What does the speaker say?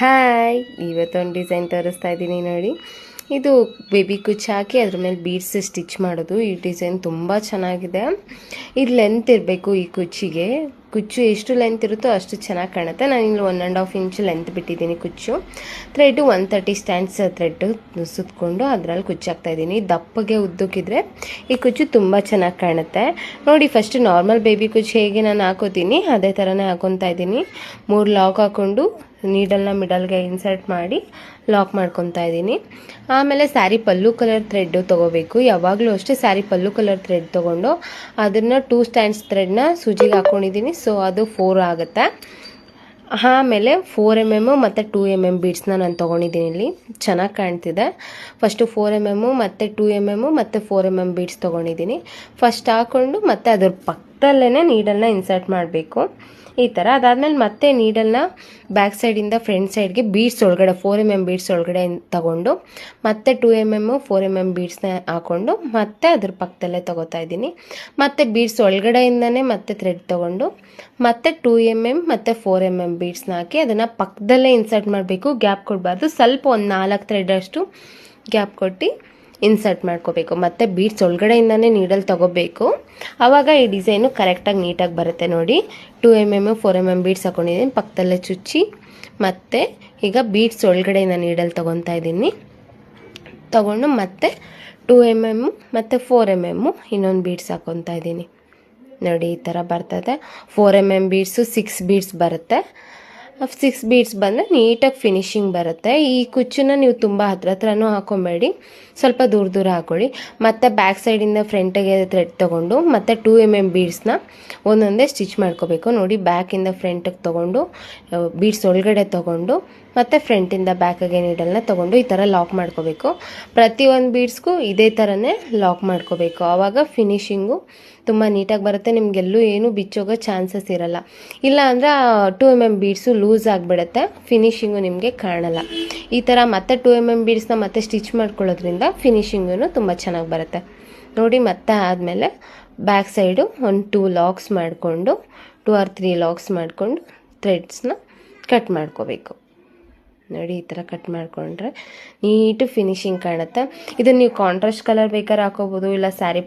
Hi, ಇವತ್ತೊಂದು design ತೋರಿಸ್ತಾ ಇದ್ದೀನಿ ನೋಡಿ. ಇದು ಬೇಬಿ ಕುಚ್ಚು ಹಾಕಿ ಅದ್ರ ಮೇಲೆ ಬೀಡ್ಸ್ ಸ್ಟಿಚ್ ಮಾಡೋದು. ಈ ಡಿಸೈನ್ ತುಂಬ ಚೆನ್ನಾಗಿದೆ. ಇದು ಲೆಂತ್ ಇರಬೇಕು. ಈ ಕುಚ್ಚು ಎಷ್ಟು ಲೆಂತ್ ಇರುತ್ತೋ ಅಷ್ಟು ಚೆನ್ನಾಗಿ ಕಾಣುತ್ತೆ. ನಾನು ಇಲ್ಲಿ 1.5 ಇಂಚ್ ಲೆಂತ್ ಬಿಟ್ಟಿದ್ದೀನಿ ಕುಚ್ಚು. ಥ್ರೆಡ್ಡು 130 ಸ್ಟ್ಯಾಂಡ್ಸ್ ಥ್ರೆಡ್ ಸುತ್ತಕೊಂಡು ಅದರಲ್ಲಿ ಕುಚ್ಚು ಹಾಕ್ತಾಯಿದ್ದೀನಿ. ದಪ್ಪಗೆ ಉದ್ದಕ್ಕಿದ್ರೆ ಈ ಕುಚ್ಚು ತುಂಬ ಚೆನ್ನಾಗಿ ಕಾಣುತ್ತೆ ನೋಡಿ. ಫಸ್ಟ್ ನಾರ್ಮಲ್ ಬೇಬಿ ಕುಚ್ಚು ಹೇಗೆ ನಾನು ಹಾಕೋತೀನಿ ಅದೇ ಥರನೇ ಹಾಕೊತಾ ಇದ್ದೀನಿ. 3 ಲಾಕ್ ಹಾಕ್ಕೊಂಡು ನೀಡಲ್ನ ಮಿಡಲ್ಗೆ ಇನ್ಸರ್ಟ್ ಮಾಡಿ ಲಾಕ್ ಮಾಡ್ಕೊತಾ ಇದ್ದೀನಿ. ಆಮೇಲೆ ಸ್ಯಾರಿ ಪಲ್ಲು ಕಲರ್ ಥ್ರೆಡ್ ತೊಗೋಬೇಕು. ಯಾವಾಗಲೂ ಅಷ್ಟೇ ಸ್ಯಾರಿ ಪಲ್ಲು ಕಲರ್ ಥ್ರೆಡ್ ತೊಗೊಂಡು ಅದನ್ನು 2 ಸ್ಟ್ಯಾಂಡ್ಸ್ ಥ್ರೆಡ್ನ ಸೂಜಿಗೆ ಹಾಕ್ಕೊಂಡಿದ್ದೀನಿ. ಸೊ ಅದು 4 ಆಗುತ್ತೆ. ಆಮೇಲೆ 4 mm ಮತ್ತು 2 mm ಬೀಡ್ಸ್ನ ನಾನು ತೊಗೊಂಡಿದ್ದೀನಿ. ಇಲ್ಲಿ ಚೆನ್ನಾಗಿ ಕಾಣ್ತಿದೆ. ಫಸ್ಟು 4 mm ಮತ್ತು 2 mm ಮತ್ತು 4 mm ಬೀಡ್ಸ್ ತೊಗೊಂಡಿದ್ದೀನಿ. ಫಸ್ಟ್ ಹಾಕ್ಕೊಂಡು ಮತ್ತೆ ಅದ್ರ ಪಕ್ಕದಲ್ಲೇ ನೀಡಲ್ನ ಇನ್ಸರ್ಟ್ ಮಾಡಬೇಕು ಈ ಥರ. ಅದಾದಮೇಲೆ ಮತ್ತೆ ನೀಡಲ್ನ ಬ್ಯಾಕ್ ಸೈಡಿಂದ ಫ್ರಂಟ್ ಸೈಡ್ಗೆ ಬೀಡ್ಸ್ ಒಳಗಡೆ 4 mm ಬೀಡ್ಸ್ ಒಳಗಡೆ ತಗೊಂಡು ಮತ್ತೆ 2 mm 4 mm ಬೀಡ್ಸ್ನ ಹಾಕ್ಕೊಂಡು ಮತ್ತೆ ಅದ್ರ ಪಕ್ಕದಲ್ಲೇ ತೊಗೋತಾ ಇದ್ದೀನಿ. ಮತ್ತೆ ಬೀಡ್ಸ್ ಒಳಗಡೆಯಿಂದನೇ ಮತ್ತೆ ಥ್ರೆಡ್ ತೊಗೊಂಡು ಮತ್ತೆ 2 mm ಮತ್ತು 4 mm ಬೀಡ್ಸ್ನ ಹಾಕಿ ಅದನ್ನು ಪಕ್ಕದಲ್ಲೇ ಇನ್ಸರ್ಟ್ ಮಾಡಬೇಕು. ಗ್ಯಾಪ್ ಕೊಡಬಾರ್ದು. ಸ್ವಲ್ಪ ಒಂದು 4 ಥ್ರೆಡ್ ಅಷ್ಟು ಗ್ಯಾಪ್ ಕೊಟ್ಟು ಇನ್ಸರ್ಟ್ ಮಾಡ್ಕೋಬೇಕು. ಮತ್ತು ಬೀಡ್ಸ್ ಒಳಗಡೆಯಿಂದನೇ ನೀಡಲ್ ತೊಗೋಬೇಕು. ಆವಾಗ ಈ ಡಿಸೈನು ಕರೆಕ್ಟಾಗಿ ನೀಟಾಗಿ ಬರುತ್ತೆ ನೋಡಿ. 2 mm 4 mm ಬೀಡ್ಸ್ ಹಾಕ್ಕೊಂಡಿದ್ದೀನಿ. ಪಕ್ಕದಲ್ಲೇ ಚುಚ್ಚಿ ಮತ್ತು ಈಗ ಬೀಡ್ಸ್ ಒಳಗಡೆಯಿಂದ ನೀಡಲ್ ತೊಗೊತಾ ಇದ್ದೀನಿ. ತೊಗೊಂಡು ಮತ್ತೆ 2 mm ಮತ್ತು 4 mm ಇನ್ನೊಂದು ಬೀಡ್ಸ್ ಹಾಕ್ಕೊತಾ ಇದ್ದೀನಿ ನೋಡಿ. ಈ ಥರ ಬರ್ತದೆ. 4 mm ಬೀಡ್ಸು 6 ಬೀಡ್ಸ್ ಬರುತ್ತೆ. 6 ಬೀಡ್ಸ್ ಬಂದರೆ ನೀಟಾಗಿ ಫಿನಿಶಿಂಗ್ ಬರುತ್ತೆ. ಈ ಕುಚ್ಚನ್ನ ನೀವು ತುಂಬ ಹತ್ರನೂ ಹಾಕೊಬೇಡಿ, ಸ್ವಲ್ಪ ದೂರ ಹಾಕೊಳ್ಳಿ. ಮತ್ತು ಬ್ಯಾಕ್ ಸೈಡಿಂದ ಫ್ರಂಟಿಗೆ ಥ್ರೆಡ್ ತೊಗೊಂಡು ಮತ್ತು 2 mm ಬೀಡ್ಸ್ನ ಒಂದೊಂದೇ ಸ್ಟಿಚ್ ಮಾಡ್ಕೋಬೇಕು ನೋಡಿ. ಬ್ಯಾಕಿಂದ ಫ್ರಂಟಿಗೆ ತೊಗೊಂಡು ಬೀಡ್ಸ್ ಒಳಗಡೆ ತೊಗೊಂಡು ಮತ್ತು ಫ್ರಂಟಿಂದ ಬ್ಯಾಕಿಗೆ ನೀಡಲ್ನ ತೊಗೊಂಡು ಈ ಥರ ಲಾಕ್ ಮಾಡ್ಕೋಬೇಕು. ಪ್ರತಿಯೊಂದು ಬೀಡ್ಸ್ಗೂ ಇದೇ ಥರನೇ ಲಾಕ್ ಮಾಡ್ಕೋಬೇಕು. ಆವಾಗ ಫಿನಿಶಿಂಗು ತುಂಬ ನೀಟಾಗಿ ಬರುತ್ತೆ. ನಿಮಗೆಲ್ಲೂ ಏನು ಬಿಚ್ಚೋಗೋ ಚಾನ್ಸಸ್ ಇರಲ್ಲ. ಇಲ್ಲ ಅಂದರೆ 2 mm ಬೀಡ್ಸು ಲೂಸ್ ಆಗಿಬಿಡುತ್ತೆ, ಫಿನಿಶಿಂಗು ನಿಮಗೆ ಕಾಣಲ್ಲ. ಈ ಥರ ಮತ್ತೆ 2 mm ಬೀಡ್ಸ್ನ ಮತ್ತೆ ಸ್ಟಿಚ್ ಮಾಡ್ಕೊಳ್ಳೋದ್ರಿಂದ ಫಿನಿಶಿಂಗು ತುಂಬ ಚೆನ್ನಾಗಿ ಬರುತ್ತೆ ನೋಡಿ. ಮತ್ತೆ ಆದಮೇಲೆ ಬ್ಯಾಕ್ ಸೈಡು ಒಂದು 2 ಲಾಕ್ಸ್ ಮಾಡಿಕೊಂಡು 2 or 3 ಲಾಕ್ಸ್ ಮಾಡಿಕೊಂಡು ಥ್ರೆಡ್ಸ್ನ ಕಟ್ ಮಾಡ್ಕೋಬೇಕು ನೋಡಿ. ಈ ಥರ ಕಟ್ ಮಾಡಿಕೊಂಡ್ರೆ ನೀಟು ಫಿನಿಶಿಂಗ್ ಕಾಣುತ್ತೆ. ಇದನ್ನು ನೀವು ಕಾಂಟ್ರಾಸ್ಟ್ ಕಲರ್ ಬೇಕಾದ್ರೆ ಹಾಕೋಬೋದು, ಇಲ್ಲ ಸ್ಯಾರಿ